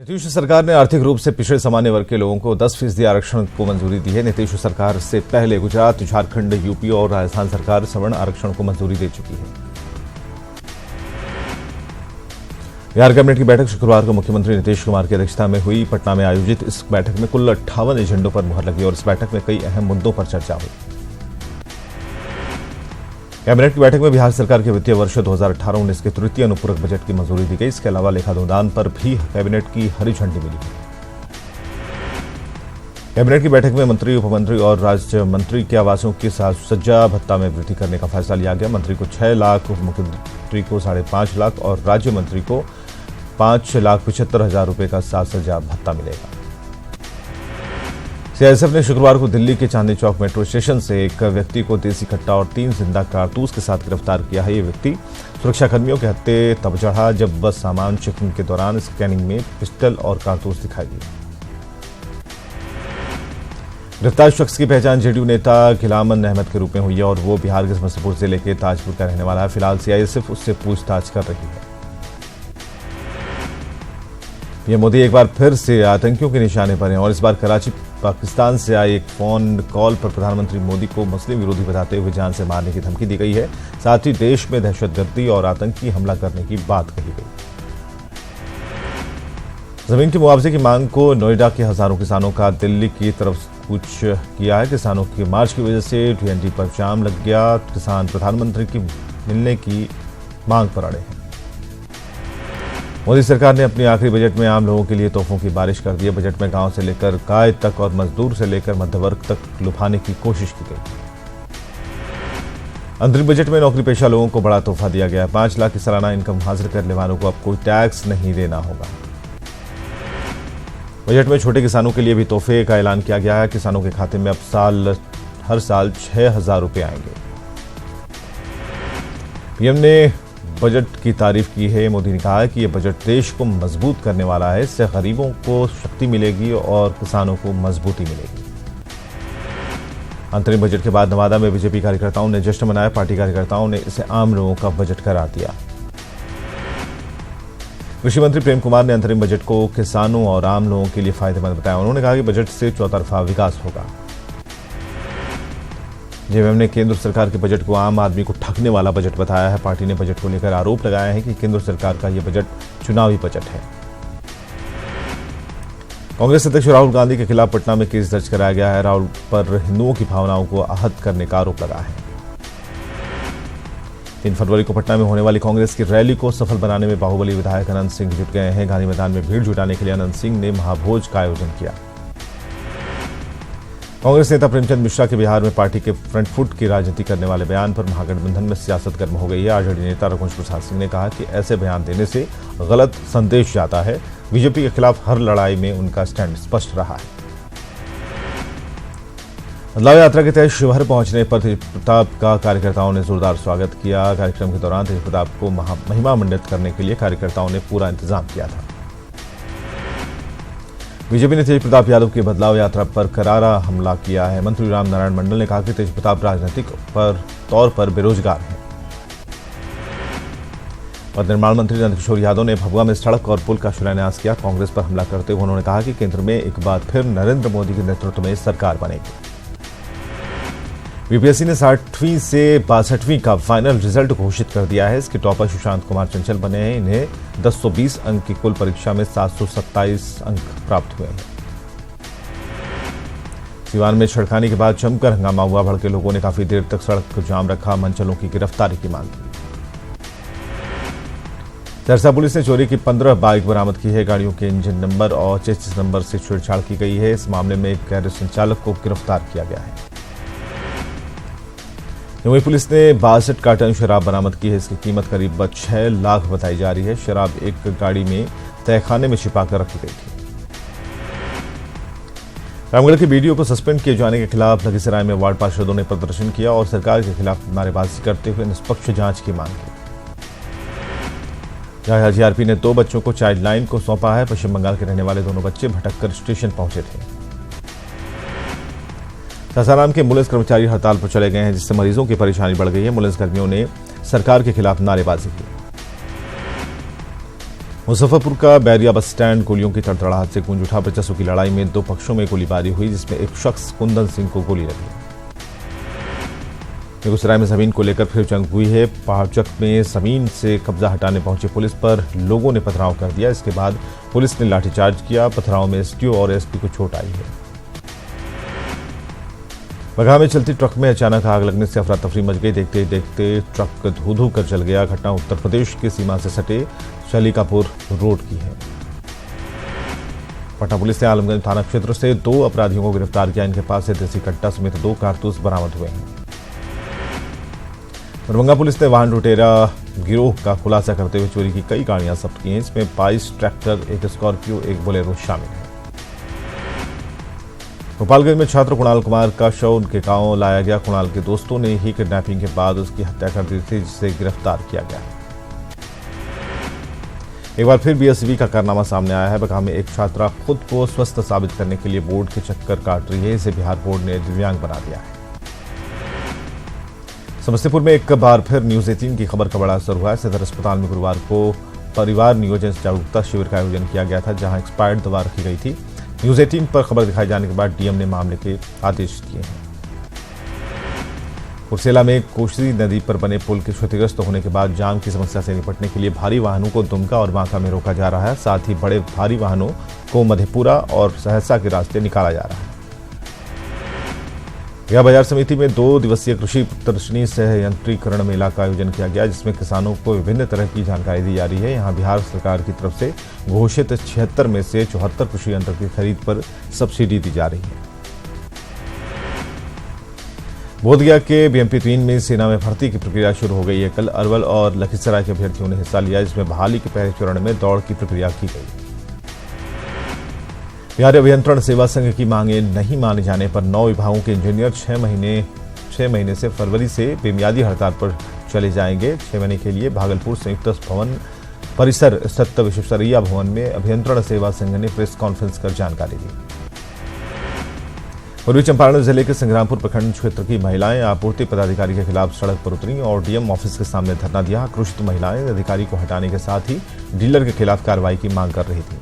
नीतीश सरकार ने आर्थिक रूप से पिछड़े सामान्य वर्ग के लोगों को 10% आरक्षण को मंजूरी दी है। नीतीश सरकार से पहले गुजरात, झारखंड, यूपी और राजस्थान सरकार सवर्ण आरक्षण को मंजूरी दे चुकी है। बिहार कैबिनेट की बैठक शुक्रवार को मुख्यमंत्री नीतीश कुमार की अध्यक्षता में हुई। पटना में आयोजित इस बैठक में कुल 58 एजेंडों पर मुहर लगी और इस बैठक में कई अहम मुद्दों पर चर्चा हुई। कैबिनेट की बैठक में बिहार सरकार के वित्तीय वर्ष 2018-19 के तृतीय अनुपूरक बजट की मंजूरी दी गई। इसके अलावा लेखा अनुदान पर भी कैबिनेट की हरी झंडी मिली। कैबिनेट की बैठक में मंत्री, उपमंत्री और राज्य मंत्री के आवासों की साज सज्जा भत्ता में वृद्धि करने का फैसला लिया गया। मंत्री को 6 लाख, उप मुख्यमंत्री को 5.5 लाख और राज्य मंत्री को 5,75,000 रुपए का साज सज्जा भत्ता मिलेगा। सीआईएसएफ ने शुक्रवार को दिल्ली के चांदनी चौक मेट्रो स्टेशन से एक व्यक्ति को देसी कट्टा और 3 जिंदा कारतूस के साथ गिरफ्तार किया है। ये व्यक्ति सुरक्षाकर्मियों के हत्थे तब चढ़ा जब बस सामान चेकिंग के दौरान स्कैनिंग में पिस्टल और कारतूस दिखाई दिए। गिरफ्तार शख्स की पहचान जेडीयू नेता गिलामन अहमद के रूप में हुई है और वो बिहार के समस्तीपुर जिले के ताजपुर का रहने वाला है। फिलहाल सीआईएसएफ उससे पूछताछ कर रही है। पीएम मोदी एक बार फिर से आतंकियों के निशाने पर हैं और इस बार कराची, पाकिस्तान से आए एक फोन कॉल पर प्रधानमंत्री मोदी को मुस्लिम विरोधी बताते हुए जान से मारने की धमकी दी गई है। साथ ही देश में दहशतगर्दी और आतंकी हमला करने की बात कही गई। जमीन के मुआवजे की मांग को नोएडा के हजारों किसानों का दिल्ली की तरफ कूच किया है। किसानों की मार्च की वजह से डीएनडी पर जाम लग गया। किसान प्रधानमंत्री की मिलने की मांग पर अड़े हैं। मोदी सरकार ने अपने आखिरी बजट में आम लोगों के लिए तोहफों की बारिश कर दी है। बजट में गांव से लेकर गाय तक और मजदूर से लेकर मध्य वर्ग तक लुभाने की कोशिश की गई। अंतरिम बजट में नौकरी पेशा लोगों को बड़ा तोहफा दिया गया है। 5 लाख की सालाना इनकम हासिल करने वालों को अब कोई टैक्स नहीं देना होगा। बजट में छोटे किसानों के लिए भी तोहफे का ऐलान किया गया है। किसानों के खाते में अब हर साल 6,000 रुपए आएंगे। पीएम ने बजट की तारीफ की है। मोदी ने कहा है कि यह बजट देश को मजबूत करने वाला है। इससे गरीबों को शक्ति मिलेगी और किसानों को मजबूती मिलेगी। अंतरिम बजट के बाद नवादा में बीजेपी कार्यकर्ताओं ने जश्न मनाया। पार्टी कार्यकर्ताओं ने इसे आम लोगों का बजट करार दिया। कृषि मंत्री प्रेम कुमार ने अंतरिम बजट को किसानों और आम लोगों के लिए फायदेमंद बताया। उन्होंने कहा कि बजट से चौतरफा विकास होगा। जेएमएम ने केंद्र सरकार के बजट को आम आदमी को ठगने वाला बजट बताया है। पार्टी ने बजट को लेकर आरोप लगाया है कि केंद्र सरकार का यह बजट चुनावी बजट है। कांग्रेस अध्यक्ष राहुल गांधी के खिलाफ पटना में केस दर्ज कराया गया है। राहुल पर हिंदुओं की भावनाओं को आहत करने का आरोप लगा है। 3 फरवरी को पटना में होने वाली कांग्रेस की रैली को सफल बनाने में बाहुबली विधायक अनंत सिंह जुट गए हैं। गांधी मैदान में भीड़ जुटाने के लिए अनंत सिंह ने महाभोज का आयोजन किया। कांग्रेस नेता प्रेमचंद मिश्रा के बिहार में पार्टी के फ्रंट फुट की राजनीति करने वाले बयान पर महागठबंधन में सियासत गर्म हो गई है। आरजेडी नेता रघुवंश प्रसाद सिंह ने कहा कि ऐसे बयान देने से गलत संदेश जाता है। बीजेपी के खिलाफ हर लड़ाई में उनका स्टैंड स्पष्ट रहा है। बदलाव यात्रा के तहत शिवहर पहुंचने पर तेज प्रताप का कार्यकर्ताओं ने जोरदार स्वागत किया। कार्यक्रम के दौरान तेज प्रताप को महिमा मंडित करने के लिए कार्यकर्ताओं ने पूरा इंतजाम किया था। बीजेपी ने तेज प्रताप यादव की बदलाव यात्रा पर करारा हमला किया है। मंत्री राम नारायण मंडल ने कहा कि तेज प्रताप राजनीतिक तौर पर बेरोजगार हैं। और निर्माण मंत्री नंदकिशोर यादव ने भभुआ में सड़क और पुल का शिलान्यास किया। कांग्रेस पर हमला करते हुए उन्होंने कहा कि केंद्र में एक बार फिर नरेंद्र मोदी के नेतृत्व में सरकार बनेगी। बीपीएससी ने 60वीं से 62वीं का फाइनल रिजल्ट घोषित कर दिया है। इसके टॉपर सुशांत कुमार चंचल बने हैं। इन्हें 1020 अंक की कुल परीक्षा में 727 अंक प्राप्त हुए हैं। सीवान में छड़खाने के बाद जमकर हंगामा हुआ। भड़के लोगों ने काफी देर तक सड़क जाम रखा। मनचलों की गिरफ्तारी की मांग की। सरसा पुलिस ने चोरी की 15 बाइक बरामद की है। गाड़ियों के इंजन नंबर और चेसिस नंबर से छेड़छाड़ की गई है। इस मामले में एक गैरेज संचालक को गिरफ्तार किया गया है। मुंबई पुलिस ने 62 कार्टन शराब बरामद की है। इसकी कीमत करीब 6 लाख बताई जा रही है। शराब एक गाड़ी में तहखाने में छिपाकर रखी गई थी। रामगढ़ की बीडीओ को सस्पेंड किए जाने के खिलाफ लखीसराय में वार्ड पार्षदों ने प्रदर्शन किया और सरकार के खिलाफ नारेबाजी करते हुए निष्पक्ष जांच की मांग की। जीआरपी ने 2 बच्चों को चाइल्ड लाइन को सौंपा है। पश्चिम बंगाल के रहने वाले दोनों बच्चे भटककर स्टेशन पहुंचे थे। सासाराम के एम्बुलेंस कर्मचारी हड़ताल पर चले गए हैं, जिससे मरीजों की परेशानी बढ़ गई है। एम्बुलेंस कर्मियों ने सरकार के खिलाफ नारेबाजी की। मुजफ्फरपुर का बैरिया बस स्टैंड गोलियों की तड़तड़ाहट से गूंज उठा। वर्चस्व की लड़ाई में दो पक्षों में गोलीबारी हुई, जिसमें एक शख्स कुंदन सिंह को गोली लगी। बेगूसराय में जमीन को लेकर फिर जंग हुई है। पहाड़चक में जमीन से कब्जा हटाने पहुंचे पुलिस पर लोगों ने पथराव कर दिया। इसके बाद पुलिस ने लाठीचार्ज किया। पथराव में एसटीओ और एसपी को चोट आई है। बगहा में चलती ट्रक में अचानक आग लगने से अफरा तफरी मच गई। देखते ही देखते ट्रक धू धू कर जल गया। घटना उत्तर प्रदेश की सीमा से सटे शलीकापुर रोड की है। पटना पुलिस ने आलमगंज थाना क्षेत्र से 2 अपराधियों को गिरफ्तार किया। इनके पास से देसी कट्टा समेत 2 कारतूस बरामद हुए हैं। दरभंगा पुलिस ने वाहन लुटेरा गिरोह का खुलासा करते हुए चोरी की कई गाड़ियां जब्त की हैं। इसमें 22 ट्रैक्टर, 1 स्कॉर्पियो, 1 बोलेरो शामिल है। गोपालगंज में छात्र कुणाल कुमार का शव उनके गांव लाया गया। कुणाल के दोस्तों ने ही किडनैपिंग के बाद उसकी हत्या कर दी थी, जिसे गिरफ्तार किया गया। एक बार फिर बीएसवी का कारनामा सामने आया है। बगहा में एक छात्रा खुद को स्वस्थ साबित करने के लिए बोर्ड के चक्कर काट रही है। इसे बिहार बोर्ड ने दिव्यांग बना दिया है। समस्तीपुर में एक बार फिर न्यूज 18 की खबर का बड़ा असर हुआ है। सदर अस्पताल में गुरुवार को परिवार नियोजन जागरूकता शिविर का आयोजन किया गया था, जहां एक्सपायर्ड दवा रखी गई थी। न्यूज 18 पर खबर दिखाए जाने के बाद डीएम ने मामले के आदेश दिए हैं। कुर्सेला में कोसी नदी पर बने पुल के क्षतिग्रस्त होने के बाद जाम की समस्या से निपटने के लिए भारी वाहनों को दुमका और बांका में रोका जा रहा है। साथ ही बड़े भारी वाहनों को मधेपुरा और सहरसा के रास्ते निकाला जा रहा है। गया बाजार समिति में 2 दिवसीय कृषि प्रदर्शनी सह यंत्रीकरण मेला का आयोजन किया गया, जिसमें किसानों को विभिन्न तरह की जानकारी दी जा रही है। यहां बिहार सरकार की तरफ से घोषित 76 में से 74 कृषि यंत्र की खरीद पर सब्सिडी दी जा रही है। बोधगया के बीएमपी 3 में सेना में भर्ती की प्रक्रिया शुरू हो गई है। कल अरवल और लखीसराय के अभ्यर्थियों ने हिस्सा लिया, जिसमें बहाली के पहले चरण में दौड़ की प्रक्रिया की गई। बिहार अभियंत्रण सेवा संघ की मांगे नहीं माने जाने पर 9 विभागों के इंजीनियर 6 महीने से फरवरी से बेमियादी हड़ताल पर चले जाएंगे। 6 महीने के लिए भागलपुर संयुक्त भवन परिसर स्थित विश्वेश्वरैया भवन में अभियंत्रण सेवा संघ ने प्रेस कॉन्फ्रेंस कर जानकारी दी। पूर्वी चंपारण जिले के संग्रामपुर प्रखंड क्षेत्र की महिलाएं आपूर्ति पदाधिकारी के खिलाफ सड़क पर उतरी और डीएम ऑफिस के सामने धरना दिया। आक्रोशित महिलाएं अधिकारी को हटाने के साथ ही डीलर के खिलाफ कार्रवाई की मांग कर रही थी।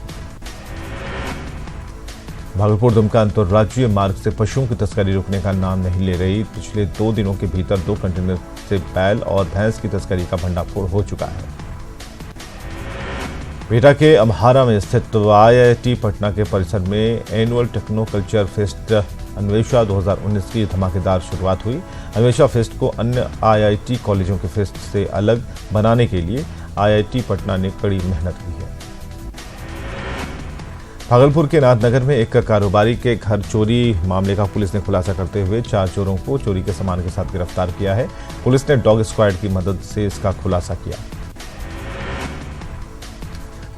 भागलपुर दुमका अंतर्राज्यीय मार्ग से पशुओं की तस्करी रुकने का नाम नहीं ले रही। पिछले 2 दिनों के भीतर 2 कंटेनर से बैल और भैंस की तस्करी का भंडाफोड़ हो चुका है। बेटा के अम्हारा में स्थित आईआईटी पटना के परिसर में annual techno culture fest Anvesha 2019 की धमाकेदार शुरुआत हुई। अन्वेषा फेस्ट को अन्य आईआईटी कॉलेजों के फेस्ट से अलग बनाने के लिए आईआईटी पटना ने कड़ी मेहनत की है। भागलपुर के नाथनगर में एक कारोबारी के घर चोरी मामले का पुलिस ने खुलासा करते हुए 4 चोरों को चोरी के सामान के साथ गिरफ्तार किया है। पुलिस ने डॉग स्क्वाड की मदद से इसका खुलासा किया।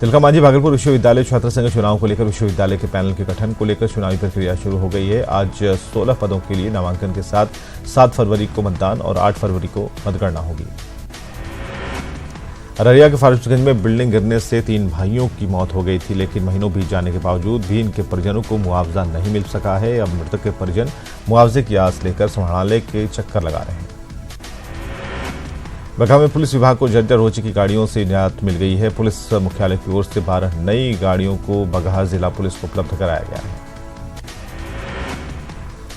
तिलका मांझी भागलपुर विश्वविद्यालय छात्र संघ चुनाव को लेकर विश्वविद्यालय के पैनल के गठन को लेकर चुनावी प्रक्रिया शुरू हो गई है। आज 16 पदों के लिए नामांकन के साथ 7 फरवरी को मतदान और 8 फरवरी को मतगणना होगी। अररिया के फारबिसगंज में बिल्डिंग गिरने से 3 भाइयों की मौत हो गई थी, लेकिन महीनों बीत जाने के बावजूद भी इनके परिजनों को मुआवजा नहीं मिल सका है। अब मृतक के परिजन मुआवजे की आस लेकर समाहरणालय के चक्कर लगा रहे हैं। बगहा में पुलिस विभाग को जर्जर हो चुकी गाड़ियों से निजात मिल गई है। पुलिस मुख्यालय की ओर से 12 नई गाड़ियों को बगहा जिला पुलिस को उपलब्ध कराया गया है।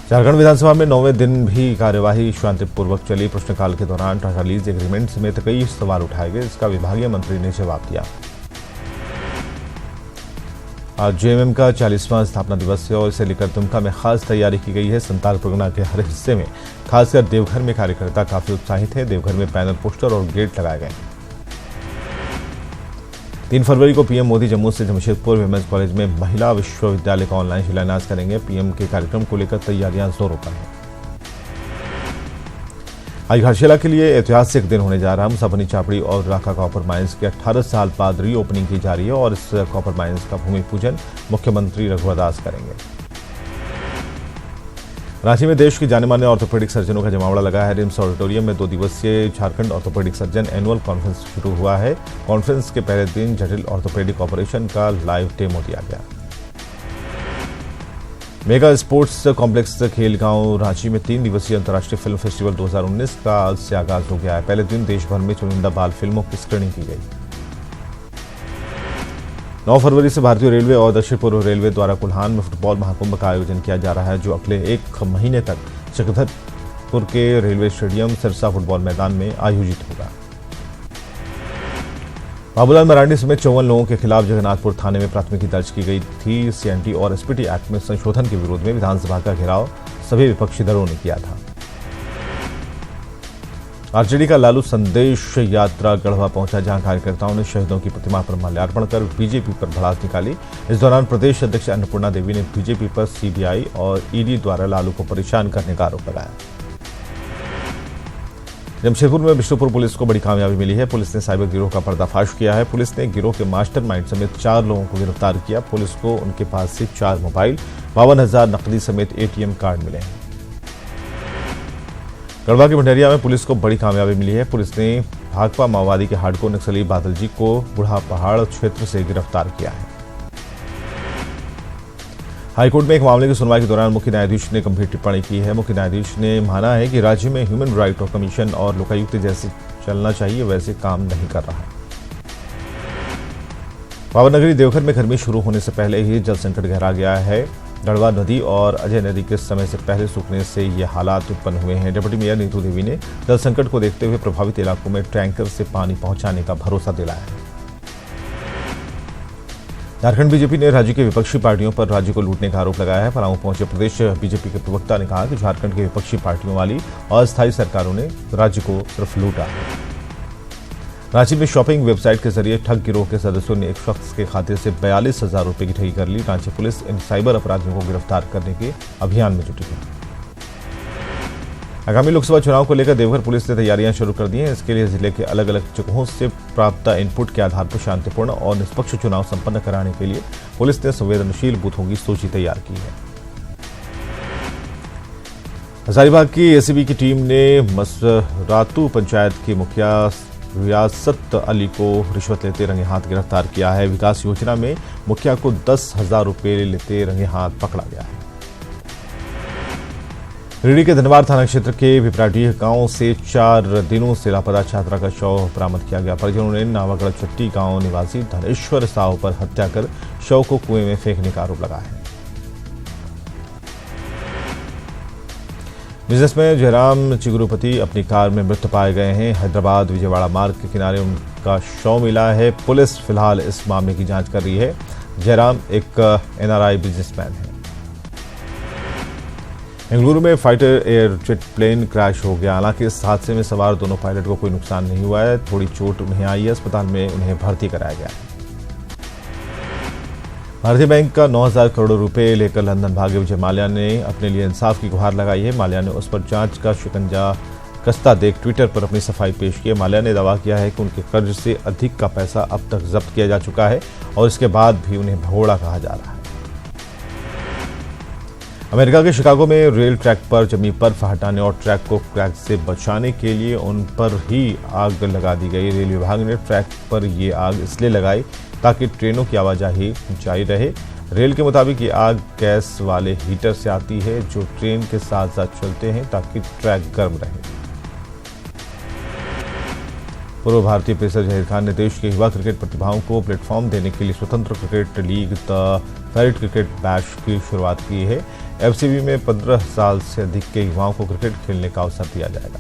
झारखंड विधानसभा में 9वें दिन भी कार्यवाही शांतिपूर्वक चली। प्रश्नकाल के दौरान टाटा लीज एग्रीमेंट समेत कई सवाल उठाए गए, जिसका विभागीय मंत्री ने जवाब दिया। आज जेएमएम का 40वां स्थापना दिवस है और इसे लेकर दुमका में खास तैयारी की गई है। संताल परगना के हर हिस्से में, खासकर देवघर में कार्यकर्ता काफी उत्साहित हैं। देवघर में पैनल, पोस्टर और गेट लगाए गए। 3 फरवरी को पीएम मोदी जम्मू से जमशेदपुर विमेंस कॉलेज में महिला विश्वविद्यालय का ऑनलाइन शिलान्यास करेंगे। पीएम के कार्यक्रम को लेकर तैयारियां जोरों पर हैं। आज घाटशिला के लिए ऐतिहासिक दिन होने जा रहा है। मुसाफनी चापड़ी और राका कॉपर माइंस के 18 साल बाद री ओपनिंग की जा रही है और इस कॉपर माइंस का भूमि पूजन मुख्यमंत्री रघुवर दास करेंगे। रांची में देश के जाने माने ऑर्थोपेडिक सर्जनों का जमावड़ा लगा है। रिम्स ऑडिटोरियम में 2 दिवसीय Jharkhand orthopaedic surgeon annual conference शुरू हुआ है। कॉन्फ्रेंस के पहले दिन जटिल ऑर्थोपेडिक ऑपरेशन का लाइव डेमो दिया गया। Mega sports complex Khelgaon Ranchi में 3 दिवसीय अंतर्राष्ट्रीय फिल्म फेस्टिवल 2019 का आज से आगाज हो गया है। पहले दिन देश भर में चुनिंदा बाल फिल्मों की स्क्रीनिंग की गई। 9 फरवरी से भारतीय रेलवे और दक्षिण पूर्व रेलवे द्वारा कोल्हान में फुटबॉल महाकुंभ का आयोजन किया जा रहा है, जो अगले 1 महीने तक चक्रधरपुर के रेलवे स्टेडियम सिरसा फुटबॉल मैदान में आयोजित होगा। बाबूलाल मरांडी समेत 54 लोगों के खिलाफ जगन्नाथपुर थाने में प्राथमिकी दर्ज की गई थी। सीएनटी और एसपीटी एक्ट में संशोधन के विरोध में विधानसभा का घेराव सभी विपक्षी दलों ने किया था। आरजेडी का लालू संदेश यात्रा गढ़वा पहुंचा, जहां कार्यकर्ताओं ने शहीदों की प्रतिमा पर माल्यार्पण कर बीजेपी पर भड़ास निकाली। इस दौरान प्रदेश अध्यक्ष अन्नपूर्णा देवी ने बीजेपी पर सीबीआई और ईडी द्वारा लालू को परेशान करने का आरोप लगाया। जमशेदपुर में विष्णुपुर पुलिस को बड़ी कामयाबी मिली है। पुलिस ने साइबर गिरोह का पर्दाफाश किया है। पुलिस ने गिरोह के मास्टरमाइंड समेत 4 लोगों को गिरफ्तार किया। पुलिस को उनके पास से 4 मोबाइल, 52,000 नकदी समेत एटीएम कार्ड मिले हैं। गढ़वा के भंडरिया में पुलिस को बड़ी कामयाबी मिली है। पुलिस ने भाकपा माओवादी के हार्डकोर नक्सली बादल जी को बुढ़ा पहाड़ क्षेत्र से गिरफ्तार किया है। हाईकोर्ट में एक मामले की सुनवाई के दौरान मुख्य न्यायाधीश ने गंभीर टिप्पणी की है। मुख्य न्यायाधीश ने माना है कि राज्य में ह्यूमन राइट कमीशन और लोकायुक्त जैसे चलना चाहिए वैसे काम नहीं कर रहा। पावनगरी देवघर में गर्मी शुरू होने से पहले ही जल संकट गहरा गया है। गढ़वा नदी और अजय नदी के समय से पहले सूखने से ये हालात उत्पन्न हुए हैं। डिप्टी मेयर नीतू देवी ने जल संकट को देखते हुए प्रभावित इलाकों में टैंकर से पानी पहुंचाने का भरोसा दिलाया है। झारखंड बीजेपी ने राज्य की विपक्षी पार्टियों पर राज्य को लूटने का आरोप लगाया है। पलामू पहुंचे प्रदेश बीजेपी के प्रवक्ता ने कहा कि झारखंड की विपक्षी पार्टियों वाली अस्थायी सरकारों ने राज्य को सिर्फ लूटा है। रांची में शॉपिंग वेबसाइट के जरिए ठग गिरोह के सदस्यों ने एक शख्स के खाते से 42,000 रुपए की ठगी कर ली। रांची पुलिस इन साइबर अपराधियों को गिरफ्तार करने के अभियान में जुटी है। आगामी लोकसभा चुनाव को लेकर देवघर पुलिस ने तैयारियां शुरू कर दी हैं। इसके लिए जिले के अलग अलग जगहों से प्राप्त इनपुट के आधार पर शांतिपूर्ण और निष्पक्ष चुनाव संपन्न कराने के लिए पुलिस ने संवेदनशील बूथों की सूची तैयार की है। हजारीबाग की एसीबी की टीम ने मसरातू पंचायत के मुखिया रियासत अली को रिश्वत लेते रंगे हाथ गिरफ्तार किया है। विकास योजना में मुखिया को 10,000 रुपए लेते रंगे हाथ पकड़ा गया है। रीडी के धनवार थाना क्षेत्र के विपराडीह गांव से 4 दिनों से लापता छात्रा का शव बरामद किया गया। परिजनों ने नावागढ़ चट्टी गांव निवासी धनेश्वर साहू पर हत्या कर शव को कुएं में फेंकने का आरोप लगाया है। बिजनेसमैन जयराम चिगुरुपति अपनी कार में मृत पाए गए हैं। हैदराबाद विजयवाड़ा मार्ग के किनारे उनका शव मिला है। पुलिस फिलहाल इस मामले की जांच कर रही है। जयराम एक एनआरआई बिजनेसमैन है। बेंगलुरु में फाइटर एयरजेट प्लेन क्रैश हो गया। हालांकि इस हादसे में सवार दोनों पायलट को कोई नुकसान नहीं हुआ है। थोड़ी चोट उन्हें आई है। अस्पताल में उन्हें भर्ती कराया गया है। भारतीय बैंक का 9,000 करोड़ रुपए लेकर लंदन भागे विजय माल्या ने अपने लिए इंसाफ की गुहार लगाई है। माल्या ने उस पर जांच का शिकंजा कसता देख ट्विटर पर अपनी सफाई पेश की है। माल्या ने दावा किया है कि उनके कर्ज से अधिक का पैसा अब तक जब्त किया जा चुका है और इसके बाद भी उन्हें भगोड़ा कहा जा रहा है। अमेरिका के शिकागो में रेल ट्रैक पर जमी बर्फ हटाने और ट्रैक को क्रैक से बचाने के लिए उन पर ही आग लगा दी गई। रेल विभाग ने ट्रैक पर ये आग इसलिए लगाई ताकि ट्रेनों की आवाजाही जारी रहे। रेल के मुताबिक ये आग गैस वाले हीटर से आती है जो ट्रेन के साथ साथ चलते हैं ताकि ट्रैक गर्म रहे। पूर्व भारतीय पेसर जहीर खान ने देश के युवा क्रिकेट प्रतिभाओं को प्लेटफॉर्म देने के लिए स्वतंत्र क्रिकेट लीग द फेरिट क्रिकेट बैश की शुरुआत की है। एफसीबी में 15 साल से अधिक के युवाओं को क्रिकेट खेलने का अवसर दिया जाएगा।